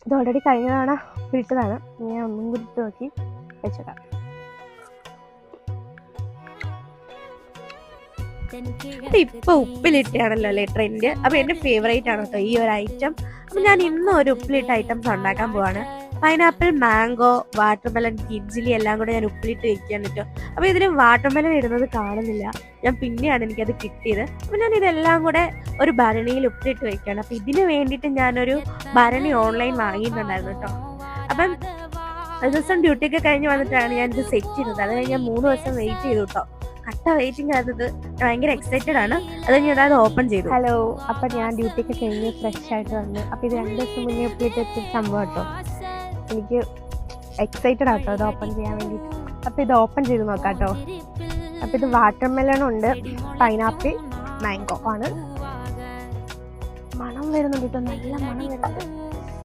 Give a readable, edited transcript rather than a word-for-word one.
ഇത് ഓൾറെഡി കഴിഞ്ഞ തവണ ഇട്ടതാണ്. ഞാൻ ഒന്നും കൂടി ഇട്ട് നോക്കി വെച്ചേക്കാം. ഇപ്പൊ ഉപ്പിലിട്ടാണല്ലോ അല്ലേ ട്രെൻഡ്. അപ്പൊ എന്റെ ഫേവറേറ്റ് ആണ് കേട്ടോ ഈ ഒരു ഐറ്റം. അപ്പൊ ഞാൻ ഇന്ന് ഒരു ഉപ്പിലിട്ട ഐറ്റംസ് ഉണ്ടാക്കാൻ പോവാണ്. പൈനാപ്പിൾ, മാംഗോ, വാട്ടർമെലൺ, കിഡ്ജിലി എല്ലാം കൂടെ ഞാൻ ഉപ്പിലിട്ട് വെക്കാൻ കേട്ടോ. അപ്പൊ ഇതിന് വാട്ടർമെലൺ ഇടുന്നത് കാണുന്നില്ല, ഞാൻ പിന്നെയാണ് എനിക്കത് കിട്ടിയത്. അപ്പൊ ഞാൻ ഇതെല്ലാം കൂടെ ഒരു ഭരണിയിൽ ഉപ്പിലിട്ട് വെക്കുകയാണ്. അപ്പൊ ഇതിന് വേണ്ടിയിട്ട് ഞാനൊരു ഭരണി ഓൺലൈൻ വാങ്ങിയിട്ടുണ്ടായിരുന്നു കേട്ടോ. അപ്പം ഒരു ദിവസം ഡ്യൂട്ടിയൊക്കെ കഴിഞ്ഞ് വന്നിട്ടാണ് ഞാൻ ഇത് സെറ്റ് ചെയ്തത്. അത് കഴിഞ്ഞ് ഞാൻ 3 ദിവസം വെയിറ്റ് ചെയ്തു കേട്ടോ. കട്ട വെയിറ്റിംഗ് ആയിരുന്നത്, ഭയങ്കര എക്സൈറ്റഡ് ആണ്. അത് ഞാൻ അത് ഓപ്പൺ ചെയ്തു. ഹലോ, അപ്പം ഞാൻ ഡ്യൂട്ടിയൊക്കെ കഴിഞ്ഞ് ഫ്രഷ് ആയിട്ട് വന്നു. അപ്പോൾ ഇത് 2 ദിവസം മുന്നേ ഉപ്പിലിട്ട് വെച്ചൊരു സംഭവം കേട്ടോ. എനിക്ക് എക്സൈറ്റഡ് ആട്ടോ അത് ഓപ്പൺ ചെയ്യാൻ വേണ്ടിയിട്ട്. അപ്പോൾ ഇത് ഓപ്പൺ ചെയ്ത് നോക്കാം കേട്ടോ. അപ്പോൾ ഇത് വാട്ടർമെലൺ ഉണ്ട്, പൈനാപ്പിൾ, മാംഗോ ആണ്. മണം വരുന്നുണ്ട് കേട്ടോ, നല്ല മണം വരുന്നുണ്ട്.